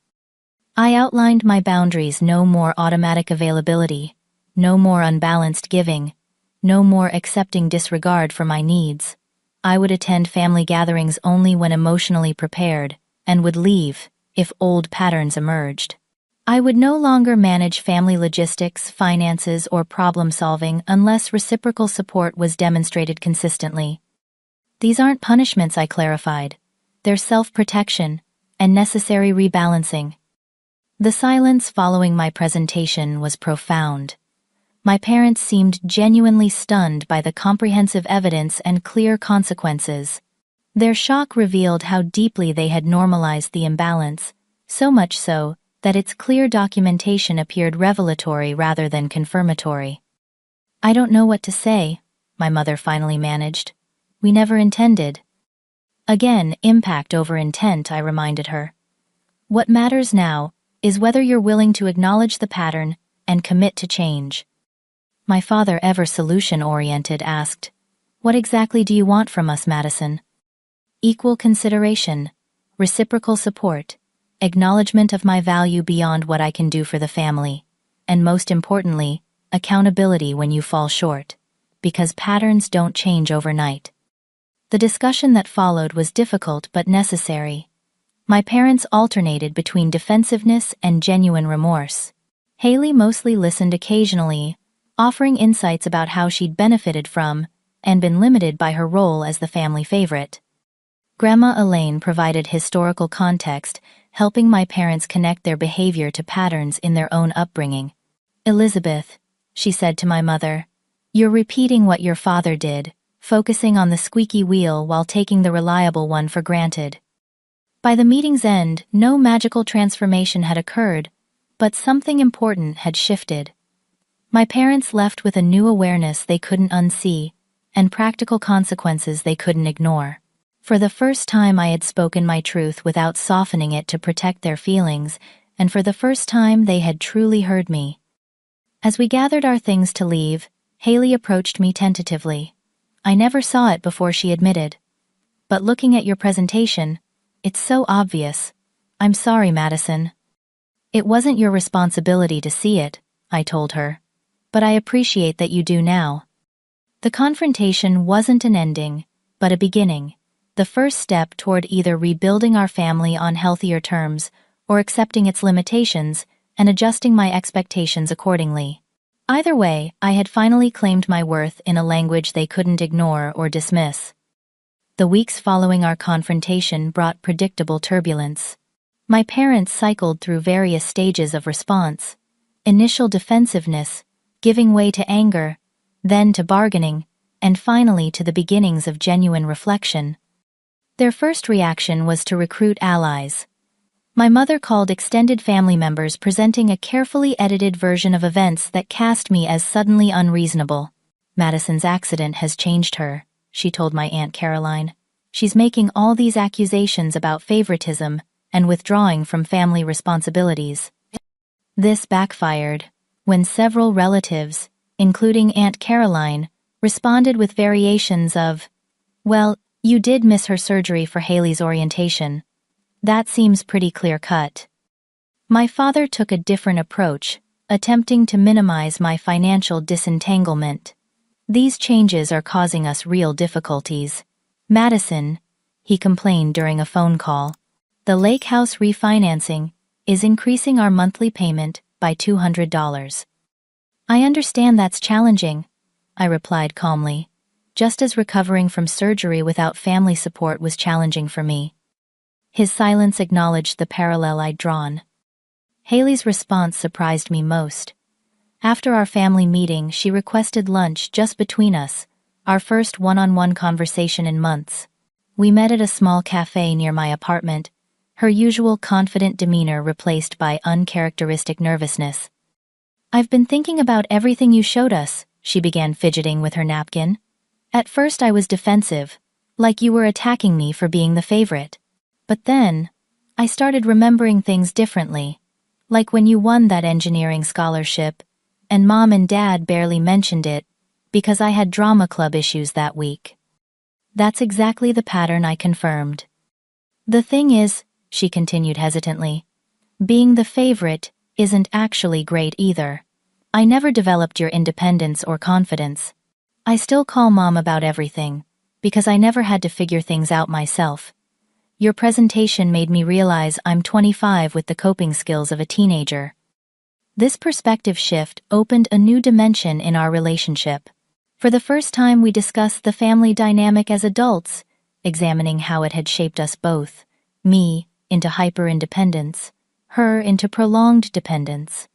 I outlined my boundaries: no more automatic availability, no more unbalanced giving, no more accepting disregard for my needs. I would attend family gatherings only when emotionally prepared, and would leave if old patterns emerged. I would no longer manage family logistics, finances, or problem-solving unless reciprocal support was demonstrated consistently. "These aren't punishments," I clarified. "They're self-protection and necessary rebalancing." The silence following my presentation was profound. My parents seemed genuinely stunned by the comprehensive evidence and clear consequences. Their shock revealed how deeply they had normalized the imbalance, so much so that its clear documentation appeared revelatory rather than confirmatory. "I don't know what to say," my mother finally managed. "We never intended." Again, impact over intent, I reminded her. "What matters now is whether you're willing to acknowledge the pattern and commit to change." My father, ever solution-oriented, asked, "What exactly do you want from us, Madison?" "Equal consideration, reciprocal support, acknowledgement of my value beyond what I can do for the family, and most importantly, accountability when you fall short, because patterns don't change overnight." The discussion that followed was difficult but necessary. My parents alternated between defensiveness and genuine remorse. Haley mostly listened occasionally, offering insights about how she'd benefited from and been limited by her role as the family favorite. Grandma Elaine provided historical context, helping my parents connect their behavior to patterns in their own upbringing. "Elizabeth," she said to my mother, "you're repeating what your father did, focusing on the squeaky wheel while taking the reliable one for granted." By the meeting's end, no magical transformation had occurred, but something important had shifted. My parents left with a new awareness they couldn't unsee, and practical consequences they couldn't ignore. For the first time, I had spoken my truth without softening it to protect their feelings, and for the first time they had truly heard me. As we gathered our things to leave, Haley approached me tentatively. "I never saw it before," she admitted. "But looking at your presentation, it's so obvious." "I'm sorry, Madison. It wasn't your responsibility to see it," I told her. "But I appreciate that you do now." The confrontation wasn't an ending, but a beginning, the first step toward either rebuilding our family on healthier terms or accepting its limitations and adjusting my expectations accordingly. Either way, I had finally claimed my worth in a language they couldn't ignore or dismiss. The weeks following our confrontation brought predictable turbulence. My parents cycled through various stages of response: initial defensiveness, giving way to anger, then to bargaining, and finally to the beginnings of genuine reflection. Their first reaction was to recruit allies. My mother called extended family members, presenting a carefully edited version of events that cast me as suddenly unreasonable. "Madison's accident has changed her," she told my Aunt Caroline. "She's making all these accusations about favoritism and withdrawing from family responsibilities." This backfired when several relatives, including Aunt Caroline, responded with variations of, "Well, you did miss her surgery for Haley's orientation. That seems pretty clear-cut." My father took a different approach, attempting to minimize my financial disentanglement. "These changes are causing us real difficulties. Madison," he complained during a phone call, "the lake house refinancing is increasing our monthly payment by $200. "I understand that's challenging," I replied calmly, just as recovering from surgery without family support was challenging for me. His silence acknowledged the parallel I'd drawn. Haley's response surprised me most. After our family meeting, she requested lunch just between us, our first one-on-one conversation in months. We met at a small cafe near my apartment, her usual confident demeanor replaced by uncharacteristic nervousness. "I've been thinking about everything you showed us," she began, fidgeting with her napkin. "At first I was defensive, like you were attacking me for being the favorite. But then, I started remembering things differently, like when you won that engineering scholarship, and Mom and Dad barely mentioned it because I had drama club issues that week." That's exactly the pattern I confirmed. "The thing is," she continued hesitantly, "being the favorite isn't actually great either. I never developed your independence or confidence. I still call Mom about everything, because I never had to figure things out myself. Your presentation made me realize I'm 25 with the coping skills of a teenager." This perspective shift opened a new dimension in our relationship. For the first time, we discussed the family dynamic as adults, examining how it had shaped us both, me into hyper-independence, her into prolonged dependence.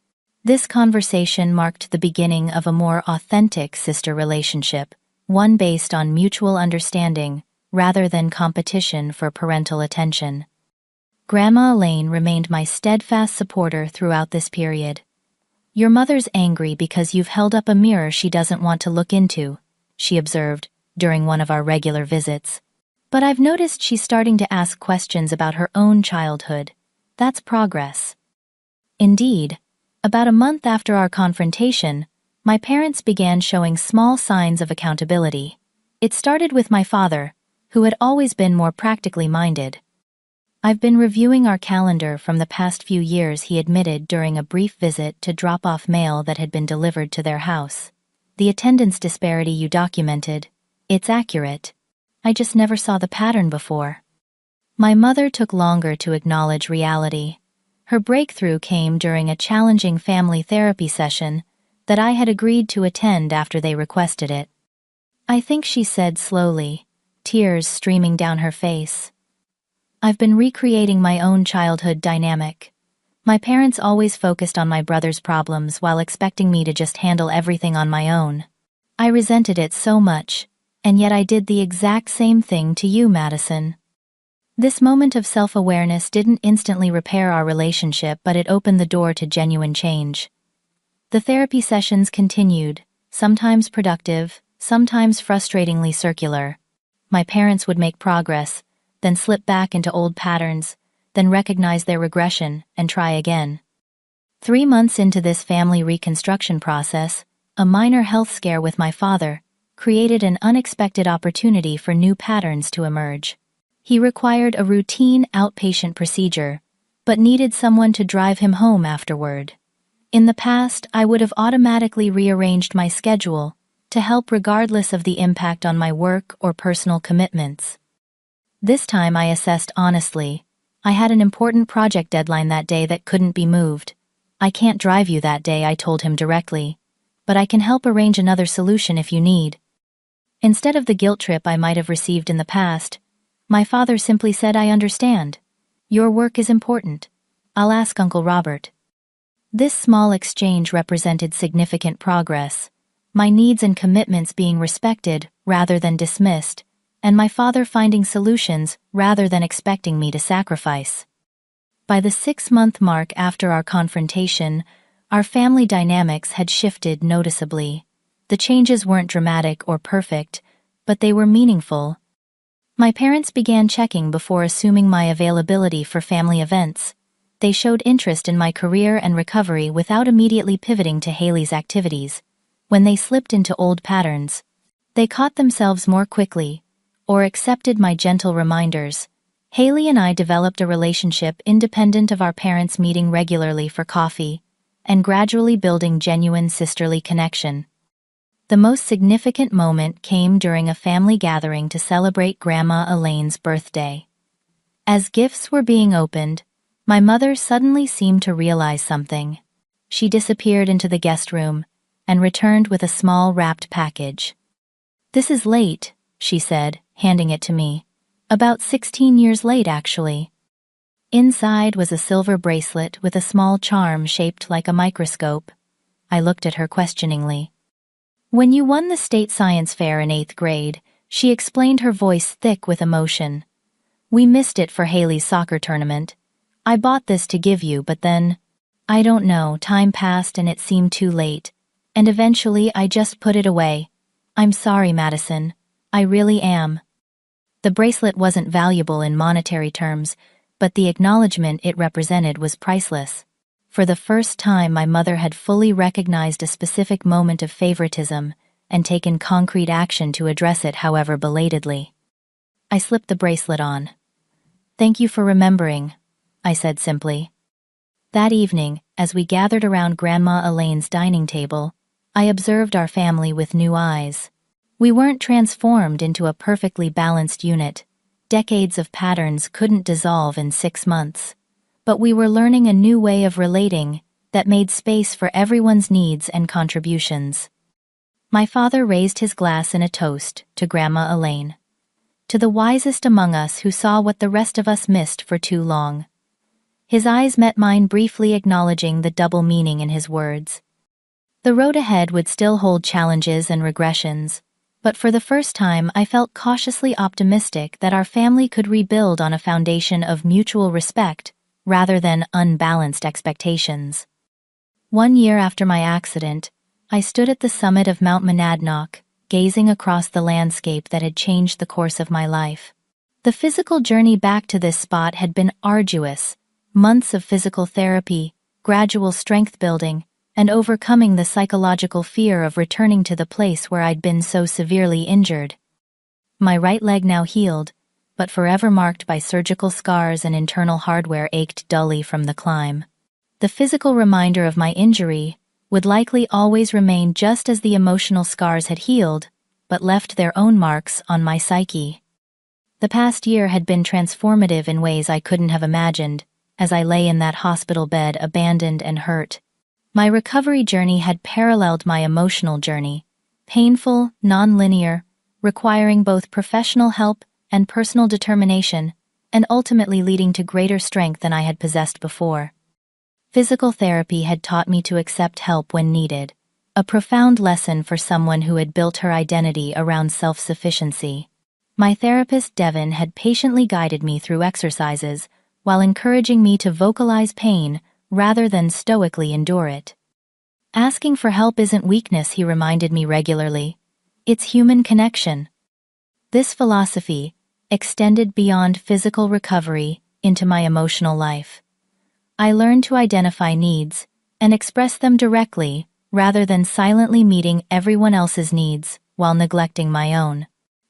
This conversation marked the beginning of a more authentic sister relationship, one based on mutual understanding rather than competition for parental attention. Grandma Elaine remained my steadfast supporter throughout this period. "Your mother's angry because you've held up a mirror she doesn't want to look into," she observed during one of our regular visits. "But I've noticed she's starting to ask questions about her own childhood. That's progress." Indeed, about a month after our confrontation, my parents began showing small signs of accountability. It started with my father, who had always been more practically minded. "I've been reviewing our calendar from the past few years," he admitted during a brief visit to drop off mail that had been delivered to their house. "The attendance disparity you documented, it's accurate. I just never saw the pattern before." My mother took longer to acknowledge reality. Her breakthrough came during a challenging family therapy session that I had agreed to attend after they requested it. "I think," she said slowly, tears streaming down her face, "I've been recreating my own childhood dynamic. My parents always focused on my brother's problems while expecting me to just handle everything on my own. I resented it so much, and yet I did the exact same thing to you, Madison." This moment of self-awareness didn't instantly repair our relationship, but it opened the door to genuine change. The therapy sessions continued, sometimes productive, sometimes frustratingly circular. My parents would make progress, then slip back into old patterns, then recognize their regression and try again. 3 months into this family reconstruction process, a minor health scare with my father created an unexpected opportunity for new patterns to emerge. He required a routine outpatient procedure, but needed someone to drive him home afterward. In the past, I would have automatically rearranged my schedule to help regardless of the impact on my work or personal commitments. This time I assessed honestly. I had an important project deadline that day that couldn't be moved. I can't drive you that day, I told him directly, but I can help arrange another solution if you need. Instead of the guilt trip I might have received in the past, my father simply said, I understand. Your work is important. I'll ask Uncle Robert. This small exchange represented significant progress, my needs and commitments being respected rather than dismissed, and my father finding solutions rather than expecting me to sacrifice. By the 6-month mark after our confrontation, our family dynamics had shifted noticeably. The changes weren't dramatic or perfect, but they were meaningful. My parents began checking before assuming my availability for family events. They showed interest in my career and recovery without immediately pivoting to Haley's activities. When they slipped into old patterns, they caught themselves more quickly, or accepted my gentle reminders. Haley and I developed a relationship independent of our parents meeting regularly for coffee, and gradually building genuine sisterly connection. The most significant moment came during a family gathering to celebrate Grandma Elaine's birthday. As gifts were being opened, my mother suddenly seemed to realize something. She disappeared into the guest room and returned with a small wrapped package. This is late, she said, handing it to me. About 16 years late, actually. Inside was a silver bracelet with a small charm shaped like a microscope. I looked at her questioningly. When you won the state science fair in 8th grade, she explained, her voice thick with emotion. We missed it for Haley's soccer tournament. I bought this to give you, but then, I don't know, time passed and it seemed too late, and eventually I just put it away. I'm sorry, Madison. I really am. The bracelet wasn't valuable in monetary terms, but the acknowledgement it represented was priceless. For the first time, my mother had fully recognized a specific moment of favoritism and taken concrete action to address it, however belatedly. I slipped the bracelet on. Thank you for remembering, I said simply. That evening, as we gathered around Grandma Elaine's dining table, I observed our family with new eyes. We weren't transformed into a perfectly balanced unit. Decades of patterns couldn't dissolve in 6 months. But we were learning a new way of relating that made space for everyone's needs and contributions. My father raised his glass in a toast to Grandma Elaine. To the wisest among us who saw what the rest of us missed for too long. His eyes met mine briefly, acknowledging the double meaning in his words. The road ahead would still hold challenges and regressions, but for the first time I felt cautiously optimistic that our family could rebuild on a foundation of mutual respect rather than unbalanced expectations. 1 year after my accident, I stood at the summit of Mount Monadnock, gazing across the landscape that had changed the course of my life. The physical journey back to this spot had been arduous, months of physical therapy, gradual strength building, and overcoming the psychological fear of returning to the place where I'd been so severely injured. My right leg, now healed, but forever marked by surgical scars and internal hardware, ached dully from the climb. The physical reminder of my injury would likely always remain, just as the emotional scars had healed, but left their own marks on my psyche. The past year had been transformative in ways I couldn't have imagined, as I lay in that hospital bed, abandoned and hurt. My recovery journey had paralleled my emotional journey, painful, non-linear, requiring both professional help and personal determination, and ultimately leading to greater strength than I had possessed before. Physical therapy had taught me to accept help when needed, a profound lesson for someone who had built her identity around self-sufficiency. My therapist, Devin, had patiently guided me through exercises while encouraging me to vocalize pain rather than stoically endure it. Asking for help isn't weakness, he reminded me regularly. It's human connection. This philosophy extended beyond physical recovery into my emotional life. I learned to identify needs and express them directly rather than silently meeting everyone else's needs while neglecting my own.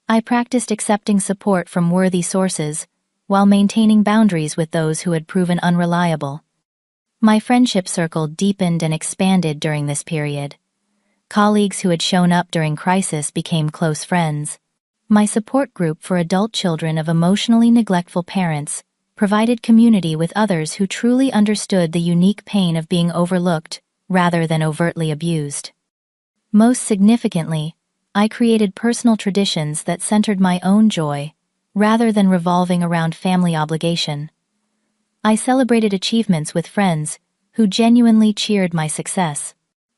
I practiced accepting support from worthy sources while maintaining boundaries with those who had proven unreliable. My friendship circle deepened and expanded during this period. Colleagues who had shown up during crisis became close friends. My support group for adult children of emotionally neglectful parents provided community with others who truly understood the unique pain of being overlooked rather than overtly abused. Most significantly, I created personal traditions that centered my own joy rather than revolving around family obligation. I celebrated achievements with friends who genuinely cheered my success.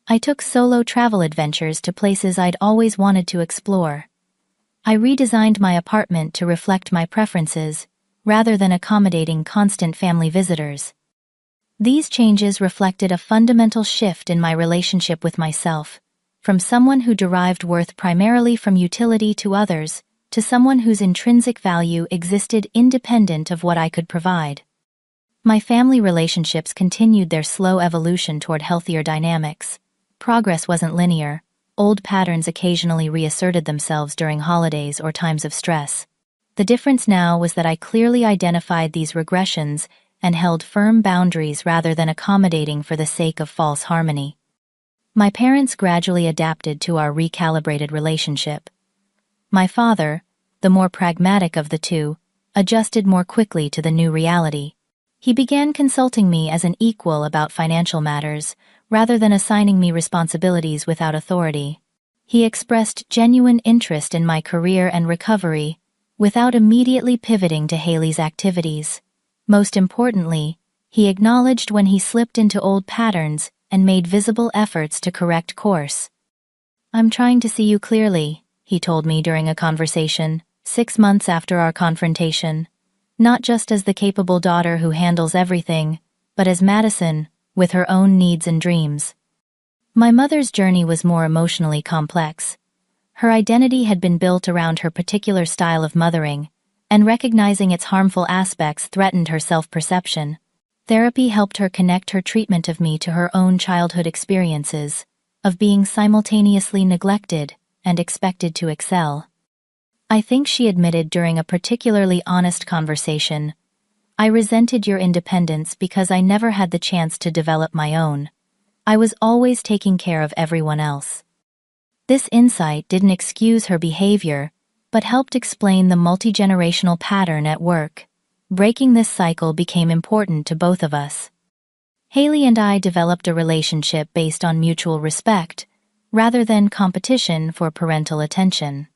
I took solo travel adventures to places I'd always wanted to explore. I redesigned my apartment to reflect my preferences rather than accommodating constant family visitors. These changes reflected a fundamental shift in my relationship with myself, from someone who derived worth primarily from utility to others, to someone whose intrinsic value existed independent of what I could provide. My family relationships continued their slow evolution toward healthier dynamics. Progress wasn't linear. Old patterns occasionally reasserted themselves during holidays or times of stress. The difference now was that I clearly identified these regressions and held firm boundaries rather than accommodating for the sake of false harmony. My parents gradually adapted to our recalibrated relationship. My father, the more pragmatic of the two, adjusted more quickly to the new reality. He began consulting me as an equal about financial matters, rather than assigning me responsibilities without authority. He expressed genuine interest in my career and recovery, without immediately pivoting to Haley's activities. Most importantly, he acknowledged when he slipped into old patterns and made visible efforts to correct course. "I'm trying to see you clearly," he told me during a conversation, 6 months after our confrontation. Not just as the capable daughter who handles everything, but as Madison, with her own needs and dreams. My mother's journey was more emotionally complex. Her identity had been built around her particular style of mothering, and recognizing its harmful aspects threatened her self-perception. Therapy helped her connect her treatment of me to her own childhood experiences, of being simultaneously neglected and expected to excel. I think she admitted during a particularly honest conversation, "I resented your independence because I never had the chance to develop my own. I was always taking care of everyone else." This insight didn't excuse her behavior, but helped explain the multi-generational pattern at work. Breaking this cycle became important to both of us. Haley and I developed a relationship based on mutual respect, rather than competition for parental attention.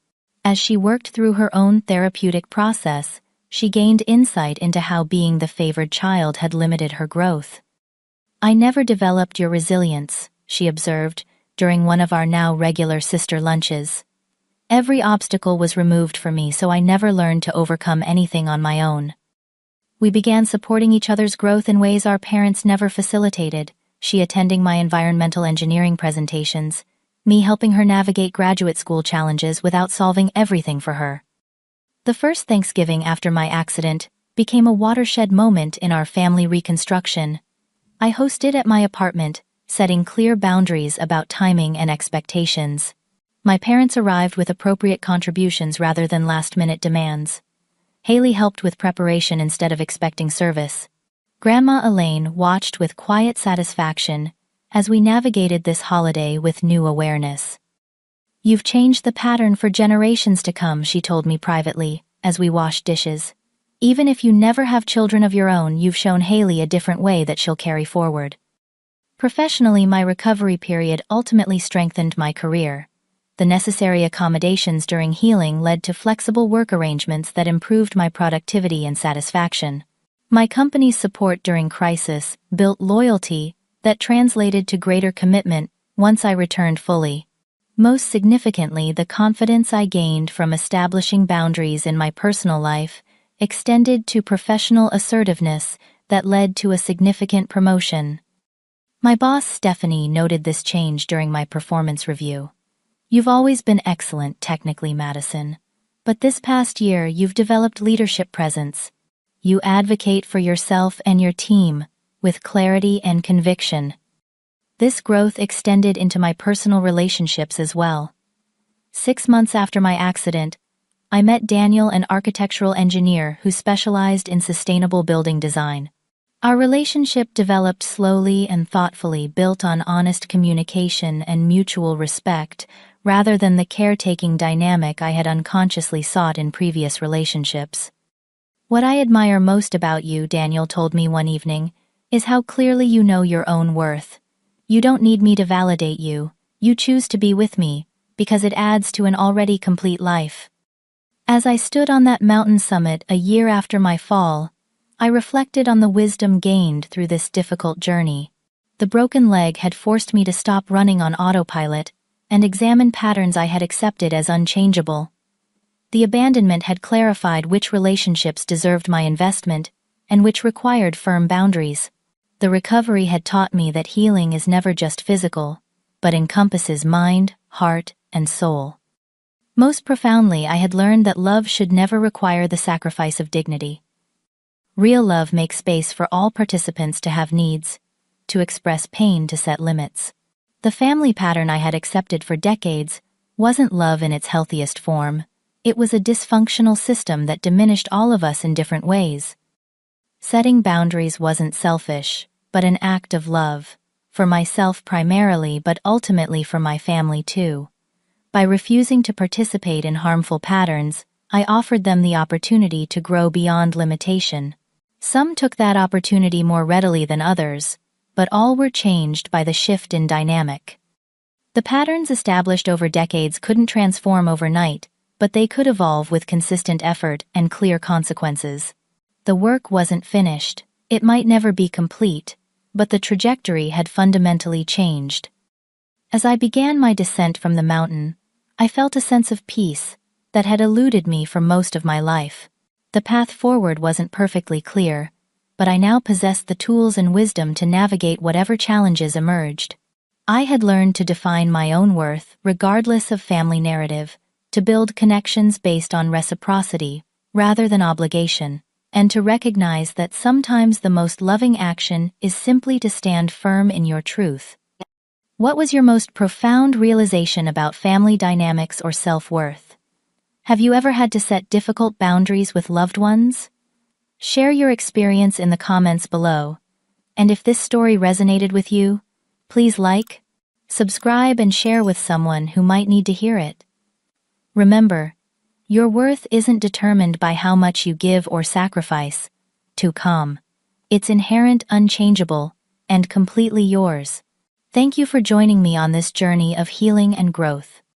As she worked through her own therapeutic process, she gained insight into how being the favored child had limited her growth. "I never developed your resilience," she observed, during one of our now regular sister lunches. "Every obstacle was removed for me, so I never learned to overcome anything on my own." We began supporting each other's growth in ways our parents never facilitated, she attending my environmental engineering presentations, me helping her navigate graduate school challenges without solving everything for her. The first Thanksgiving after my accident became a watershed moment in our family reconstruction. I hosted at my apartment, setting clear boundaries about timing and expectations. My parents arrived with appropriate contributions rather than last-minute demands. Haley helped with preparation instead of expecting service. Grandma Elaine watched with quiet satisfaction as we navigated this holiday with new awareness. "You've changed the pattern for generations to come," she told me privately, as we washed dishes. "Even if you never have children of your own, you've shown Haley a different way that she'll carry forward." Professionally, my recovery period ultimately strengthened my career. The necessary accommodations during healing led to flexible work arrangements that improved my productivity and satisfaction. My company's support during crisis built loyalty that translated to greater commitment once I returned fully. Most significantly, the confidence I gained from establishing boundaries in my personal life extended to professional assertiveness that led to a significant promotion. My boss, Stephanie, noted this change during my performance review. "You've always been excellent technically, Madison, but this past year you've developed leadership presence. You advocate for yourself and your team, with clarity and conviction. This growth extended into my personal relationships as well. 6 months after my accident, I met Daniel, an architectural engineer who specialized in sustainable building design. Our relationship developed slowly and thoughtfully, built on honest communication and mutual respect, rather than the caretaking dynamic I had unconsciously sought in previous relationships. What I admire most about you, Daniel told me one evening, is how clearly you know your own worth. You don't need me to validate you. You choose to be with me, because it adds to an already complete life. As I stood on that mountain summit a year after my fall, I reflected on the wisdom gained through this difficult journey. The broken leg had forced me to stop running on autopilot and examine patterns I had accepted as unchangeable. The abandonment had clarified which relationships deserved my investment and which required firm boundaries. The recovery had taught me that healing is never just physical, but encompasses mind, heart, and soul. Most profoundly, I had learned that love should never require the sacrifice of dignity. Real love makes space for all participants to have needs, to express pain, to set limits. The family pattern I had accepted for decades wasn't love in its healthiest form. It was a dysfunctional system that diminished all of us in different ways. Setting boundaries wasn't selfish, but an act of love, for myself primarily, but ultimately for my family too. By refusing to participate in harmful patterns, I offered them the opportunity to grow beyond limitation. Some took that opportunity more readily than others, but all were changed by the shift in dynamic. The patterns established over decades couldn't transform overnight, but they could evolve with consistent effort and clear consequences. The work wasn't finished, it might never be complete, but the trajectory had fundamentally changed. As I began my descent from the mountain, I felt a sense of peace that had eluded me for most of my life. The path forward wasn't perfectly clear, but I now possessed the tools and wisdom to navigate whatever challenges emerged. I had learned to define my own worth, regardless of family narrative, to build connections based on reciprocity, rather than obligation, and to recognize that sometimes the most loving action is simply to stand firm in your truth. What was your most profound realization about family dynamics or self-worth? Have you ever had to set difficult boundaries with loved ones? Share your experience in the comments below. And if this story resonated with you, please like, subscribe, and share with someone who might need to hear it. Remember, your worth isn't determined by how much you give or sacrifice. It's inherent, unchangeable, and completely yours. Thank you for joining me on this journey of healing and growth.